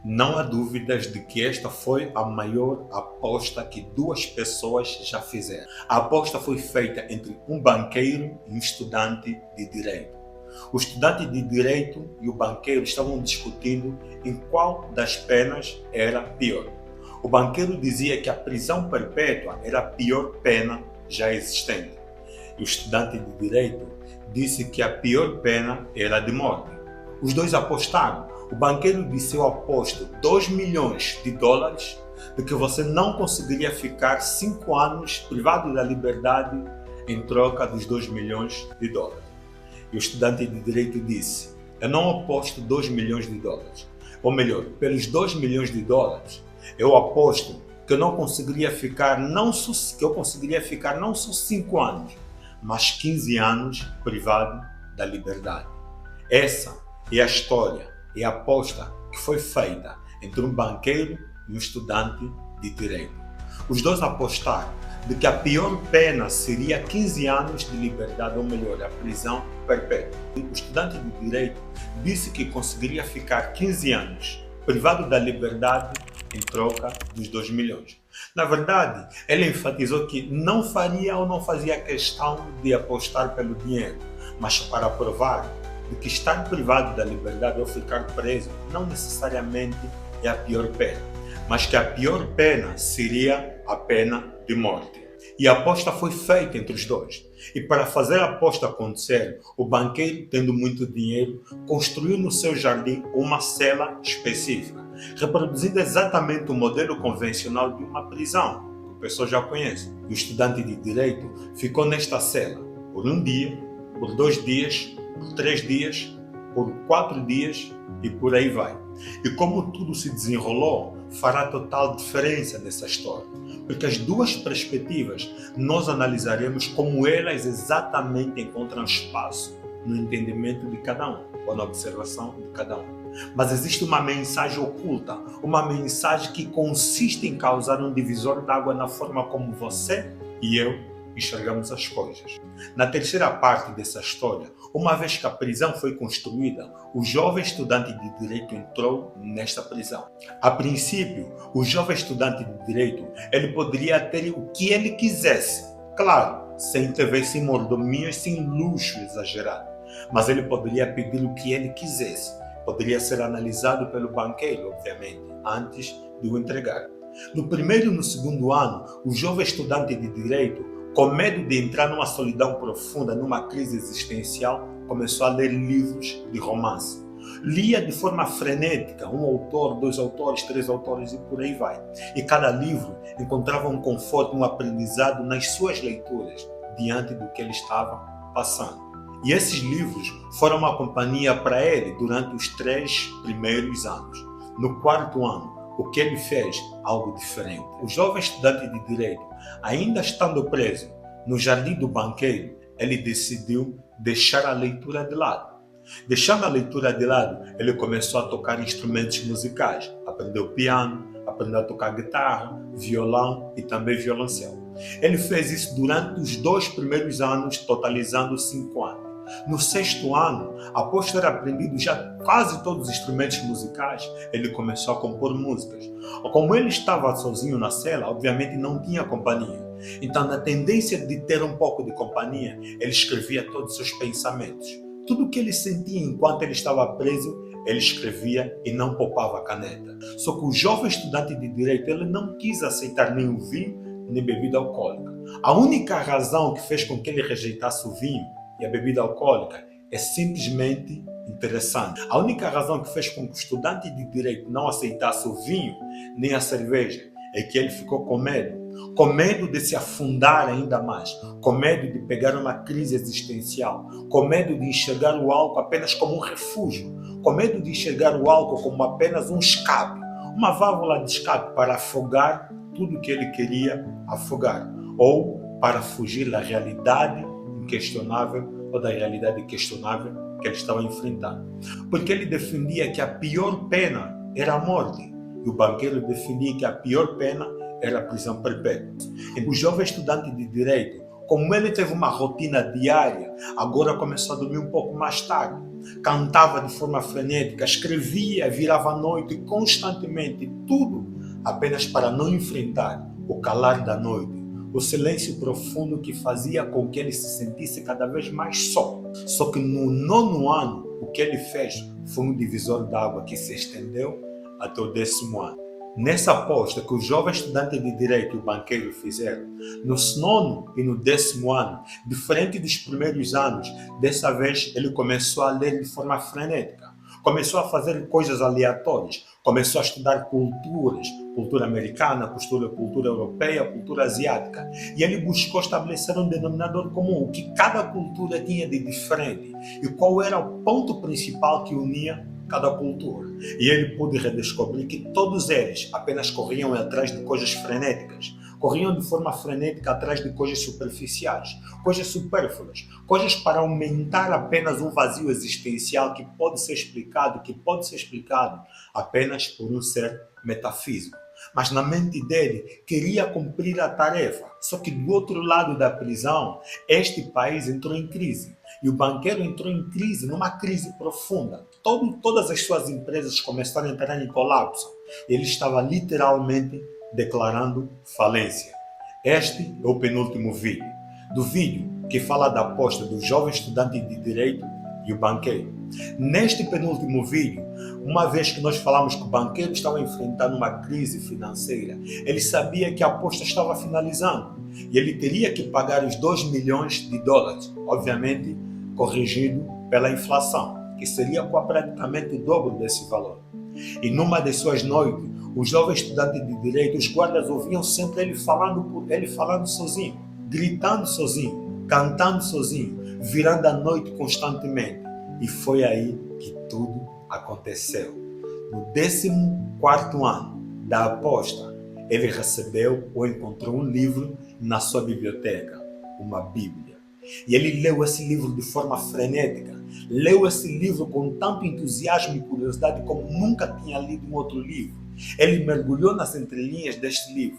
Não há dúvidas de que esta foi a maior aposta que duas pessoas já fizeram. A aposta foi feita entre um banqueiro e um estudante de direito. O estudante de direito e o banqueiro estavam discutindo em qual das penas era pior. O banqueiro dizia que a prisão perpétua era a pior pena já existente. E o estudante de direito disse que a pior pena era a de morte. Os dois apostaram. O banqueiro disse: eu aposto $2 milhões de que você não conseguiria ficar 5 anos privado da liberdade em troca dos $2 milhões. E o estudante de direito disse: eu não aposto $2 milhões. Ou melhor, pelos $2 milhões, eu aposto que eu não conseguiria ficar não só 5 anos, mas 15 anos privado da liberdade. Essa é a história, é a aposta que foi feita entre um banqueiro e um estudante de direito. Os dois apostaram de que a pior pena seria 15 anos de liberdade, ou melhor, a prisão perpétua. O estudante de direito disse que conseguiria ficar 15 anos privado da liberdade em troca dos $2 milhões. Na verdade, ele enfatizou que não faria ou não fazia questão de apostar pelo dinheiro, mas para provar de que estar privado da liberdade ou ficar preso não necessariamente é a pior pena, mas que a pior pena seria a pena de morte. E a aposta foi feita entre os dois. E para fazer a aposta acontecer, o banqueiro, tendo muito dinheiro, construiu no seu jardim uma cela específica, reproduzindo exatamente o modelo convencional de uma prisão, que o pessoal já conhece. E o estudante de direito ficou nesta cela por 1 dia, por 2 dias, por 3 dias, por 4 dias e por aí vai. E como tudo se desenrolou, fará total diferença nessa história, porque as duas perspectivas nós analisaremos como elas exatamente encontram espaço no entendimento de cada um, ou na observação de cada um. Mas existe uma mensagem oculta, uma mensagem que consiste em causar um divisor d'água na forma como você e eu enxergamos as coisas. Na terceira parte dessa história, uma vez que a prisão foi construída, o jovem estudante de direito entrou nesta prisão. A princípio, o jovem estudante de direito, ele poderia ter o que ele quisesse, claro, sem TV, sem mordomias, sem luxo exagerado, mas ele poderia pedir o que ele quisesse. Poderia ser analisado pelo banqueiro, obviamente, antes de o entregar. No primeiro e no segundo ano, o jovem estudante de direito, com medo de entrar numa solidão profunda, numa crise existencial, começou a ler livros de romance. Lia de forma frenética, um autor, 2 autores, 3 autores e por aí vai. E cada livro encontrava um conforto, um aprendizado nas suas leituras, diante do que ele estava passando. E esses livros foram uma companhia para ele durante os 3 primeiros anos. No 4º ano, o que ele fez? Algo diferente. O jovem estudante de direito, ainda estando preso no jardim do banqueiro, ele decidiu deixar a leitura de lado. Deixando a leitura de lado, ele começou a tocar instrumentos musicais. Aprendeu piano, aprendeu a tocar guitarra, violão e também violoncelo. Ele fez isso durante os 2 primeiros anos, totalizando 5 anos. No 6º ano, após ter aprendido já quase todos os instrumentos musicais, ele começou a compor músicas. Como ele estava sozinho na cela, obviamente não tinha companhia. Então, na tendência de ter um pouco de companhia, ele escrevia todos os seus pensamentos. Tudo o que ele sentia enquanto ele estava preso, ele escrevia e não poupava a caneta. Só que o jovem estudante de direito, ele não quis aceitar nem o vinho, nem bebida alcoólica. A única razão que fez com que ele rejeitasse o vinho e a bebida alcoólica é simplesmente interessante. A única razão que fez com que o estudante de direito não aceitasse o vinho nem a cerveja é que ele ficou com medo de se afundar ainda mais, com medo de pegar uma crise existencial, com medo de enxergar o álcool apenas como um refúgio, com medo de enxergar o álcool como apenas um escape, uma válvula de escape para afogar tudo que ele queria afogar, ou para fugir da realidade inquestionável ou da realidade questionável que ele estava enfrentando. Porque ele defendia que a pior pena era a morte e o banqueiro defendia que a pior pena era a prisão perpétua. E o jovem estudante de direito, como ele teve uma rotina diária, agora começou a dormir um pouco mais tarde. cantava de forma frenética, escrevia, virava à noite constantemente, tudo apenas para não enfrentar o calar da noite, o silêncio profundo que fazia com que ele se sentisse cada vez mais só. Só que no 9º ano, o que ele fez foi um divisor d'água que se estendeu até o 10º ano. Nessa aposta que o jovem estudante de Direito e o banqueiro fizeram, no 9º e no 10º ano, diferente dos primeiros anos, dessa vez ele começou a ler de forma frenética. Começou a fazer coisas aleatórias, começou a estudar culturas, cultura americana, cultura europeia, cultura asiática. E ele buscou estabelecer um denominador comum, o que cada cultura tinha de diferente e qual era o ponto principal que unia cada cultura. E ele pôde redescobrir que todos eles apenas corriam atrás de coisas frenéticas, corriam de forma frenética atrás de coisas superficiais, coisas supérfluas, coisas para aumentar apenas um vazio existencial que pode ser explicado apenas por um ser metafísico. Mas na mente dele queria cumprir a tarefa. Só que do outro lado da prisão, este país entrou em crise. E o banqueiro entrou em crise, numa crise profunda. Todas as suas empresas começaram a entrar em colapso. Ele estava literalmente declarando falência. Este é o penúltimo vídeo. Do vídeo que fala da aposta do jovem estudante de Direito e o banqueiro. Neste penúltimo vídeo, uma vez que nós falamos que o banqueiro estava enfrentando uma crise financeira, ele sabia que a aposta estava finalizando e ele teria que pagar os 2 milhões de dólares, obviamente corrigido pela inflação, que seria praticamente o dobro desse valor. E numa de suas noites, o jovem estudante de Direito, os guardas ouviam sempre ele falando sozinho, gritando sozinho, cantando sozinho, virando a noite constantemente. E foi aí que tudo aconteceu. No 14º ano da aposta, ele recebeu ou encontrou um livro na sua biblioteca, uma Bíblia. E ele leu esse livro de forma frenética, leu esse livro com tanto entusiasmo e curiosidade como nunca tinha lido um outro livro. Ele mergulhou nas entrelinhas deste livro,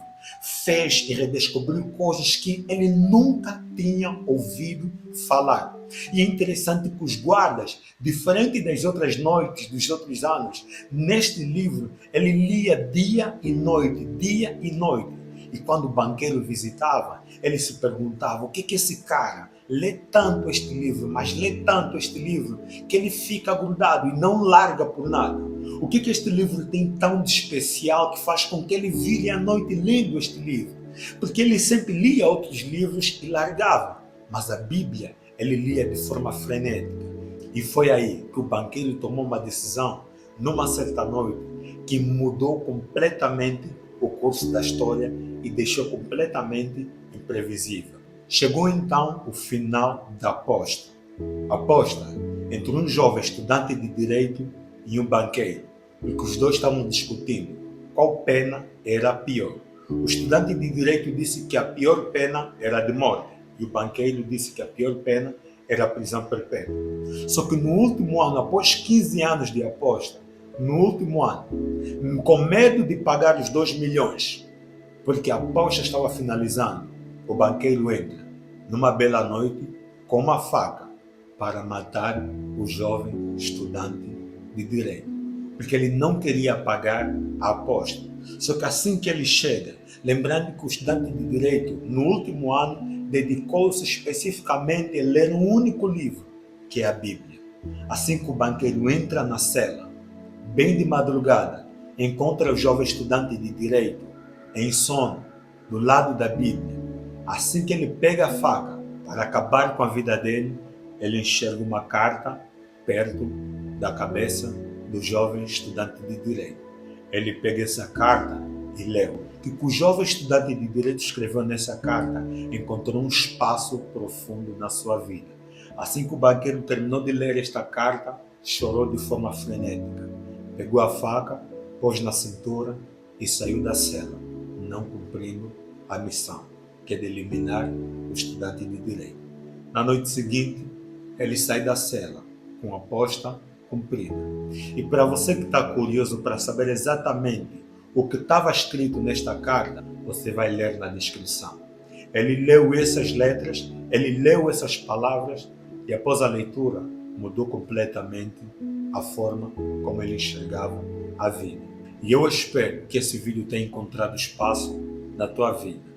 fez e redescobriu coisas que ele nunca tinha ouvido falar. E é interessante que os guardas, diferente das outras noites, dos outros anos, neste livro ele lia dia e noite, dia e noite. E quando o banqueiro visitava, ele se perguntava: o que esse cara lê tanto este livro, mas lê tanto este livro, que ele fica grudado e não larga por nada? O que este livro tem tão de especial que faz com que ele vire à noite lendo este livro? Porque ele sempre lia outros livros e largava, mas a Bíblia ele lia de forma frenética. E foi aí que o banqueiro tomou uma decisão, numa certa noite, que mudou completamente o curso da história e deixou completamente imprevisível. Chegou então o final da aposta. Aposta entre um jovem estudante de Direito e um banqueiro, porque os dois estavam discutindo qual pena era a pior. O estudante de Direito disse que a pior pena era a de morte, e o banqueiro disse que a pior pena era a prisão perpétua. Só que no último ano, após 15 anos de aposta, no último ano, com medo de pagar os 2 milhões, porque a aposta estava finalizando, o banqueiro entra numa bela noite com uma faca para matar o jovem estudante de Direito, porque ele não queria pagar a aposta. Só que assim que ele chega, lembrando que o estudante de Direito, no último ano, dedicou-se especificamente a ler um único livro, que é a Bíblia. Assim que o banqueiro entra na cela, bem de madrugada, encontra o jovem estudante de Direito, em sono, do lado da Bíblia. Assim que ele pega a faca para acabar com a vida dele, ele enxerga uma carta perto da cabeça do jovem estudante de Direito. Ele pega essa carta e leu. Que o jovem estudante de Direito escreveu nessa carta encontrou um espaço profundo na sua vida. Assim que o banqueiro terminou de ler esta carta, chorou de forma frenética. Pegou a faca, pôs na cintura e saiu da cela, não cumprindo a missão, que é de eliminar o estudante de Direito. Na noite seguinte, ele sai da cela com a aposta cumprida. E para você que está curioso para saber exatamente o que estava escrito nesta carta, você vai ler na descrição. Ele leu essas letras, ele leu essas palavras e após a leitura, mudou completamente a forma como ele enxergava a vida. E eu espero que esse vídeo tenha encontrado espaço na tua vida.